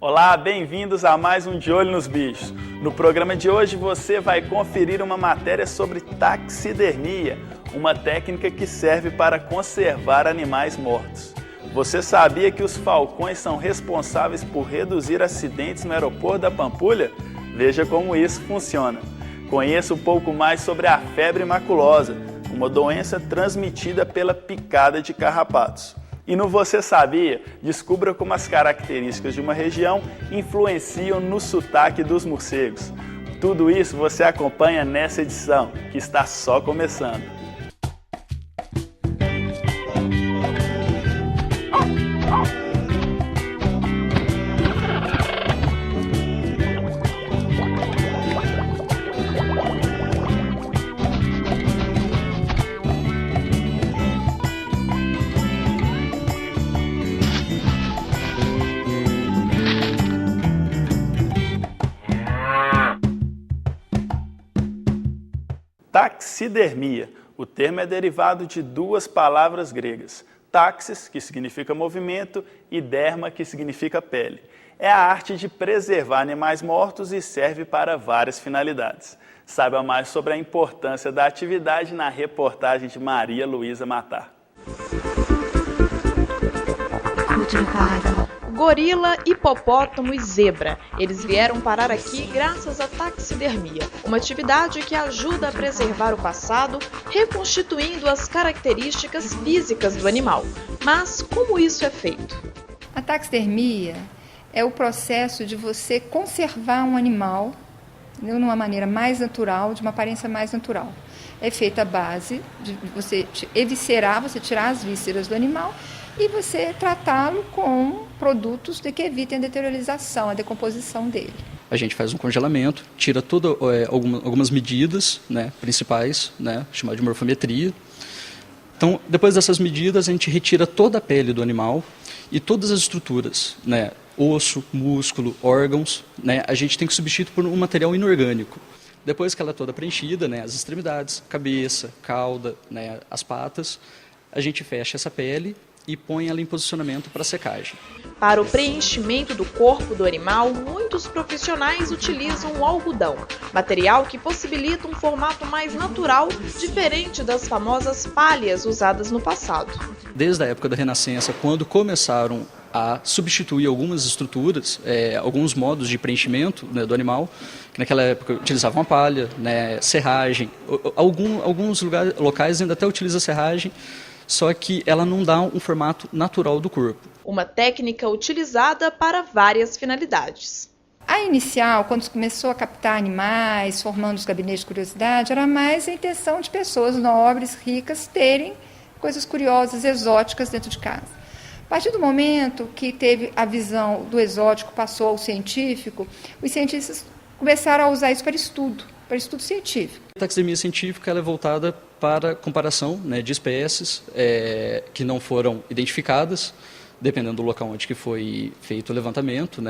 Olá, bem-vindos a mais um De Olho nos Bichos. No programa de hoje você vai conferir uma matéria sobre taxidermia, uma técnica que serve para conservar animais mortos. Você sabia que os falcões são responsáveis por reduzir acidentes no aeroporto da Pampulha? Veja como isso funciona. Conheça um pouco mais sobre a febre maculosa, uma doença transmitida pela picada de carrapatos. E no Você Sabia, descubra como as características de uma região influenciam no sotaque dos morcegos. Tudo isso você acompanha nessa edição, que está só começando. Taxidermia. O termo é derivado de duas palavras gregas, taxis, que significa movimento, e derma, que significa pele. É a arte de preservar animais mortos e serve para várias finalidades. Saiba mais sobre a importância da atividade na reportagem de Maria Luísa Matar. Gorila, hipopótamo e zebra. Eles vieram parar aqui graças à taxidermia, uma atividade que ajuda a preservar o passado, reconstituindo as características físicas do animal. Mas como isso é feito? A taxidermia é o processo de você conservar um animal de uma maneira mais natural, de uma aparência mais natural. É feita a base de você eviscerar, você tirar as vísceras do animal e você tratá-lo com produtos que evitem a deteriorização, a decomposição dele. A gente faz um congelamento, tira algumas medidas, principais, chamada de morfometria. Então, depois dessas medidas, a gente retira toda a pele do animal e todas as estruturas, osso, músculo, órgãos, a gente tem que substituir por um material inorgânico. Depois que ela é toda preenchida, as extremidades, cabeça, cauda, as patas, a gente fecha essa pele e põe ela em posicionamento para secagem. Para o preenchimento do corpo do animal, muitos profissionais utilizam o algodão, material que possibilita um formato mais natural, diferente das famosas palhas usadas no passado. Desde a época da Renascença, quando começaram a substituir algumas estruturas, alguns modos de preenchimento do animal, que naquela época utilizavam a palha, serragem, alguns locais ainda até utilizam serragem, só que ela não dá um formato natural do corpo. Uma técnica utilizada para várias finalidades. A inicial, quando se começou a captar animais, formando os gabinetes de curiosidade, era mais a intenção de pessoas nobres, ricas, terem coisas curiosas, exóticas dentro de casa. A partir do momento que teve a visão do exótico, passou ao científico, os cientistas começaram a usar isso para estudo científico. A taxidermia científica ela é voltada para comparação de espécies que não foram identificadas, dependendo do local onde que foi feito o levantamento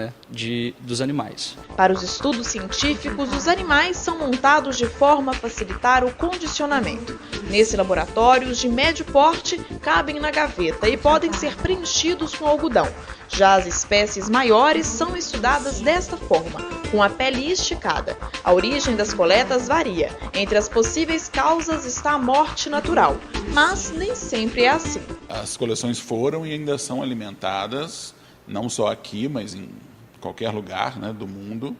dos animais. Para os estudos científicos, os animais são montados de forma a facilitar o condicionamento. Nesse laboratório, os de médio porte cabem na gaveta e podem ser preenchidos com algodão. Já as espécies maiores são estudadas desta forma, com a pele esticada. A origem das coletas varia. Entre as possíveis causas está a morte natural, mas nem sempre é assim. As coleções foram e ainda são alimentadas, não só aqui, mas em qualquer lugar do mundo,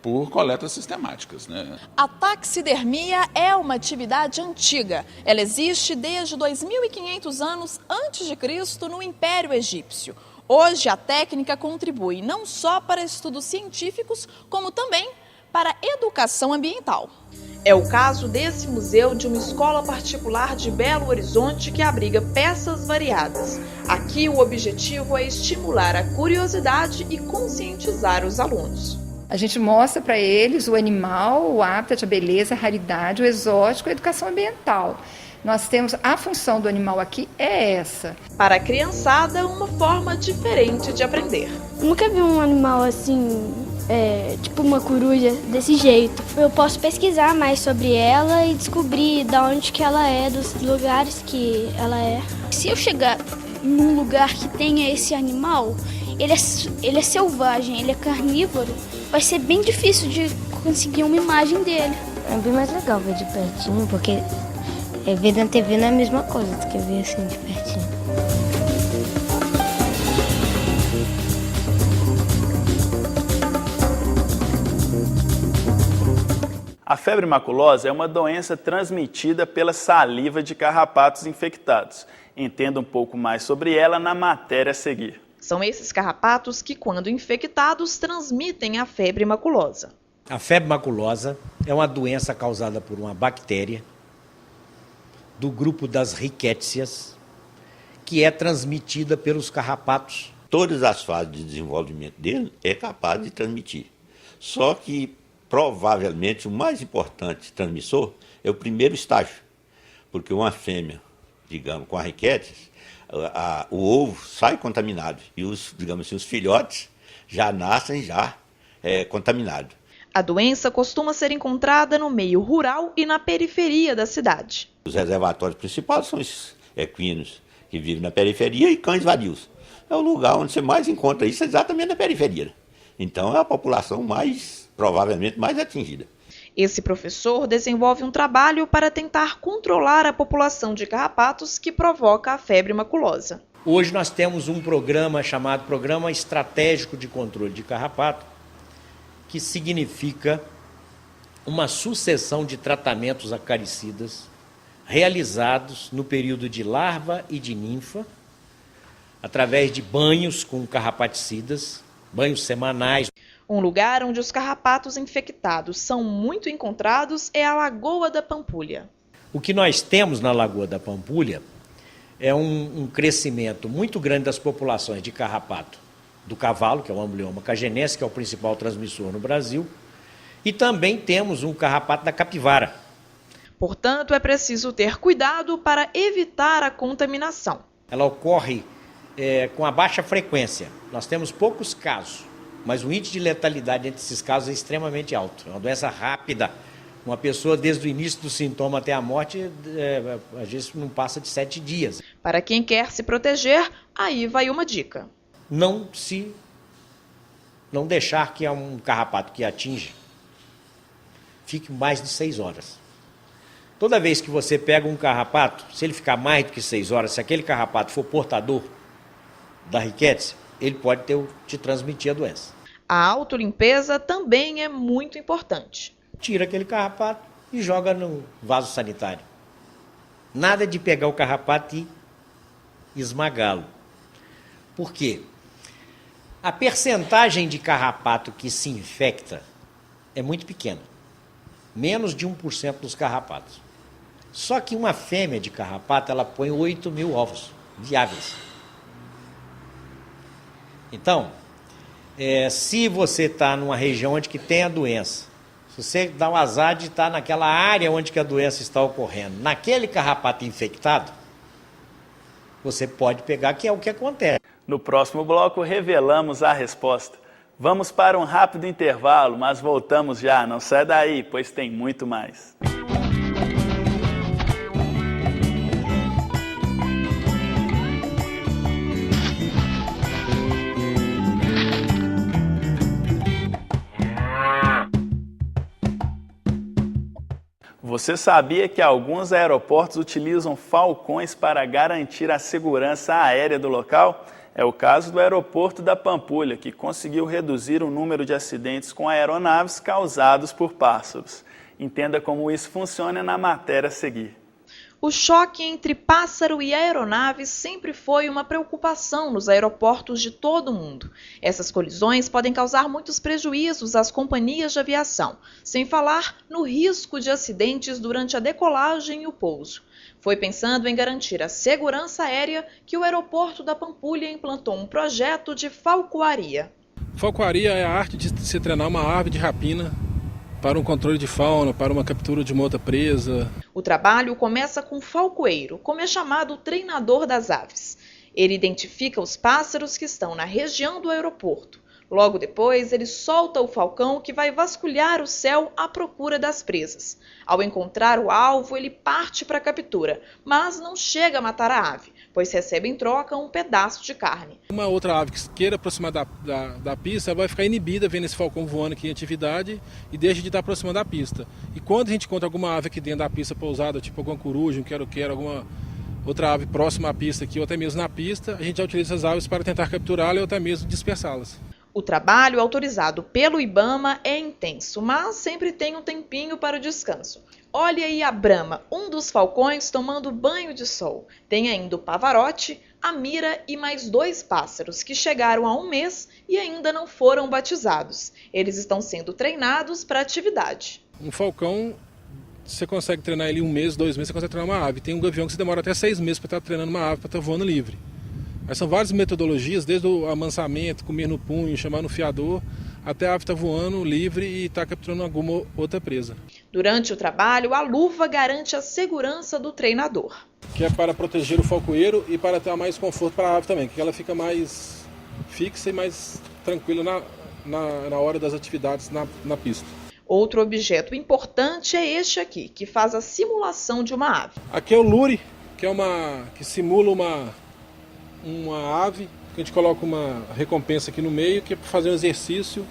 por coletas sistemáticas. A taxidermia é uma atividade antiga. Ela existe desde 2.500 anos antes de Cristo no Império Egípcio. Hoje, a técnica contribui não só para estudos científicos, como também para a educação ambiental. É o caso desse museu de uma escola particular de Belo Horizonte que abriga peças variadas. Aqui, o objetivo é estimular a curiosidade e conscientizar os alunos. A gente mostra para eles o animal, o hábitat, a beleza, a raridade, o exótico, a educação ambiental. Nós temos a função do animal aqui é essa. Para a criançada, uma forma diferente de aprender. Nunca vi um animal assim, tipo uma coruja desse jeito. Eu posso pesquisar mais sobre ela e descobrir de onde que ela é, dos lugares que ela é. Se eu chegar num lugar que tenha esse animal, ele é selvagem, ele é carnívoro, vai ser bem difícil de conseguir uma imagem dele. É bem mais legal ver de pertinho, porque ver na TV não é a mesma coisa do que ver assim de pertinho. A febre maculosa é uma doença transmitida pela saliva de carrapatos infectados. Entenda um pouco mais sobre ela na matéria a seguir. São esses carrapatos que, quando infectados, transmitem a febre maculosa. A febre maculosa é uma doença causada por uma bactéria do grupo das rickettsias, que é transmitida pelos carrapatos. Todas as fases de desenvolvimento dele é capaz de transmitir. Só que, provavelmente, o mais importante transmissor é o primeiro estágio. Porque uma fêmea, digamos, com a rickettsia, o ovo sai contaminado e os filhotes já nascem contaminados. A doença costuma ser encontrada no meio rural e na periferia da cidade. Os reservatórios principais são os equinos que vivem na periferia e cães vadios. É o lugar onde você mais encontra isso, exatamente na periferia. Então é a população provavelmente mais atingida. Esse professor desenvolve um trabalho para tentar controlar a população de carrapatos que provoca a febre maculosa. Hoje nós temos um programa chamado Programa Estratégico de Controle de Carrapato, que significa uma sucessão de tratamentos acaricidas realizados no período de larva e de ninfa, através de banhos com carrapaticidas, banhos semanais. Um lugar onde os carrapatos infectados são muito encontrados é a Lagoa da Pampulha. O que nós temos na Lagoa da Pampulha é um crescimento muito grande das populações de carrapato do cavalo, que é o Amblyomma cagenense, que é o principal transmissor no Brasil, e também temos um carrapato da capivara. Portanto, é preciso ter cuidado para evitar a contaminação. Ela ocorre com a baixa frequência. Nós temos poucos casos, mas o índice de letalidade entre esses casos é extremamente alto. É uma doença rápida. Uma pessoa, desde o início do sintoma até a morte, às vezes não passa de 7 dias. Para quem quer se proteger, aí vai uma dica. Não deixar que um carrapato que atinge fique mais de 6 horas. Toda vez que você pega um carrapato, se ele ficar mais do que 6 horas, se aquele carrapato for portador da rickettsia, ele pode te transmitir a doença. A autolimpeza também é muito importante. Tira aquele carrapato e joga no vaso sanitário. Nada de pegar o carrapato e esmagá-lo. Por quê? A percentagem de carrapato que se infecta é muito pequena. Menos de 1% dos carrapatos. Só que uma fêmea de carrapato, ela põe 8.000 ovos viáveis. Então, se você está numa região onde que tem a doença, se você dá o azar de estar naquela área onde que a doença está ocorrendo, naquele carrapato infectado, você pode pegar, que é o que acontece. No próximo bloco, revelamos a resposta. Vamos para um rápido intervalo, mas voltamos já. Não sai daí, pois tem muito mais. Você sabia que alguns aeroportos utilizam falcões para garantir a segurança aérea do local? É o caso do aeroporto da Pampulha, que conseguiu reduzir o número de acidentes com aeronaves causados por pássaros. Entenda como isso funciona na matéria a seguir. O choque entre pássaro e aeronave sempre foi uma preocupação nos aeroportos de todo o mundo. Essas colisões podem causar muitos prejuízos às companhias de aviação, sem falar no risco de acidentes durante a decolagem e o pouso. Foi pensando em garantir a segurança aérea que o aeroporto da Pampulha implantou um projeto de falcoaria. Falcoaria é a arte de se treinar uma ave de rapina para um controle de fauna, para uma captura de uma outra presa. O trabalho começa com o falcoeiro, como é chamado o treinador das aves. Ele identifica os pássaros que estão na região do aeroporto. Logo depois, ele solta o falcão que vai vasculhar o céu à procura das presas. Ao encontrar o alvo, ele parte para a captura, mas não chega a matar a ave, pois recebe em troca um pedaço de carne. Uma outra ave que queira aproximar da pista vai ficar inibida vendo esse falcão voando aqui em atividade e deixa de estar aproximando da pista. E quando a gente encontra alguma ave aqui dentro da pista pousada, tipo alguma coruja, um quero-quero, alguma outra ave próxima à pista aqui ou até mesmo na pista, a gente já utiliza essas aves para tentar capturá-las ou até mesmo dispersá-las. O trabalho autorizado pelo IBAMA é intenso, mas sempre tem um tempinho para o descanso. Olha aí a Brahma, um dos falcões tomando banho de sol. Tem ainda o Pavarotti, a Mira e mais 2 pássaros que chegaram há um mês e ainda não foram batizados. Eles estão sendo treinados para a atividade. Um falcão, você consegue treinar ele 1 mês, 2 meses, você consegue treinar uma ave. Tem um gavião que você demora até 6 meses para estar treinando uma ave, para estar voando livre. Mas são várias metodologias, desde o amansamento, comer no punho, chamar no fiador, até a ave estar voando livre e estar capturando alguma outra presa. Durante o trabalho, a luva garante a segurança do treinador. Que é para proteger o falcoeiro e para ter mais conforto para a ave também, que ela fica mais fixa e mais tranquila na hora das atividades na pista. Outro objeto importante é este aqui, que faz a simulação de uma ave. Aqui é o lure, que simula uma ave, que a gente coloca uma recompensa aqui no meio, que é para fazer um exercício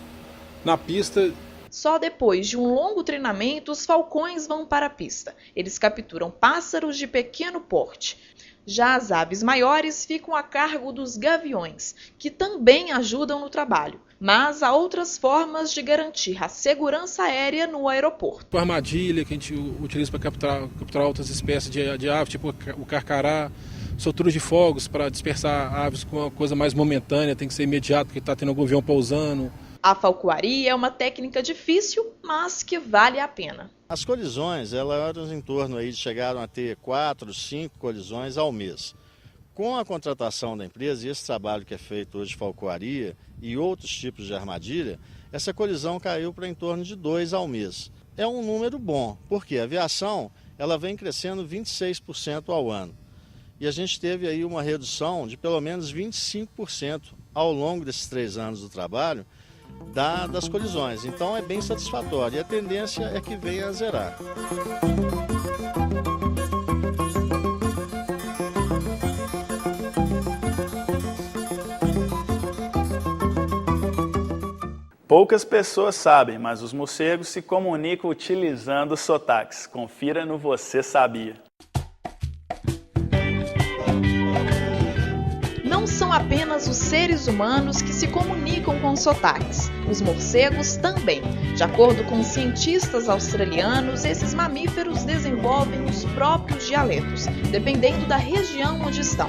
na pista. Só depois de um longo treinamento, os falcões vão para a pista. Eles capturam pássaros de pequeno porte. Já as aves maiores ficam a cargo dos gaviões, que também ajudam no trabalho. Mas há outras formas de garantir a segurança aérea no aeroporto. A armadilha que a gente utiliza para capturar outras espécies de aves, tipo o carcará, soltura de fogos para dispersar aves com uma coisa mais momentânea, tem que ser imediato porque está tendo algum avião pousando. A falcoaria é uma técnica difícil, mas que vale a pena. As colisões, elas em torno aí chegaram a ter 4, 5 colisões ao mês. Com a contratação da empresa e esse trabalho que é feito hoje de falcoaria e outros tipos de armadilha, essa colisão caiu para em torno de 2 ao mês. É um número bom, porque a aviação ela vem crescendo 26% ao ano. E a gente teve aí uma redução de pelo menos 25% ao longo desses 3 anos do trabalho das colisões. Então é bem satisfatório e a tendência é que venha a zerar. Poucas pessoas sabem, mas os morcegos se comunicam utilizando sotaques. Confira no Você Sabia. Não são apenas os seres humanos que se comunicam com sotaques. Os morcegos também. De acordo com cientistas australianos, esses mamíferos desenvolvem os próprios dialetos, dependendo da região onde estão.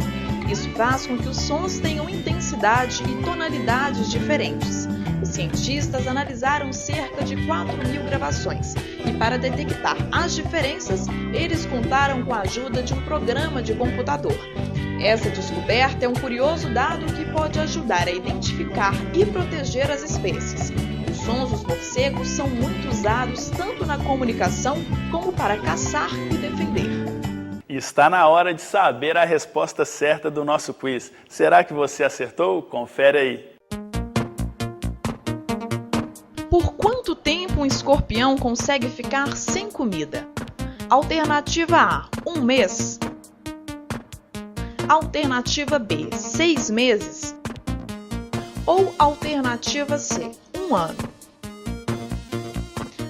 Isso faz com que os sons tenham intensidade e tonalidades diferentes. Os cientistas analisaram cerca de 4.000 gravações e, para detectar as diferenças, eles contaram com a ajuda de um programa de computador. Essa descoberta é um curioso dado que pode ajudar a identificar e proteger as espécies. Os sons dos morcegos são muito usados tanto na comunicação como para caçar e defender. Está na hora de saber a resposta certa do nosso quiz. Será que você acertou? Confere aí. Por quanto tempo um escorpião consegue ficar sem comida? Alternativa A, 1 mês. Alternativa B, 6 meses. Ou alternativa C, 1 ano.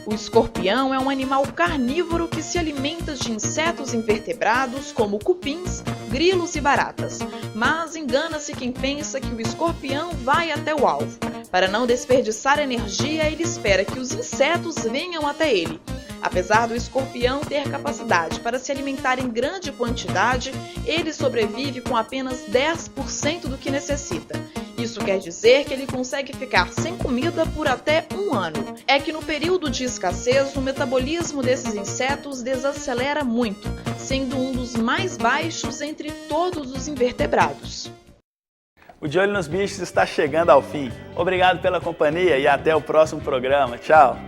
O escorpião é um animal carnívoro que se alimenta de insetos invertebrados como cupins, grilos e baratas. Mas engana-se quem pensa que o escorpião vai até o alvo. Para não desperdiçar energia, ele espera que os insetos venham até ele. Apesar do escorpião ter capacidade para se alimentar em grande quantidade, ele sobrevive com apenas 10% do que necessita. Isso quer dizer que ele consegue ficar sem comida por até 1 ano. É que no período de escassez, o metabolismo desses insetos desacelera muito, sendo um dos mais baixos entre todos os invertebrados. O De Olho nos Bichos está chegando ao fim. Obrigado pela companhia e até o próximo programa. Tchau!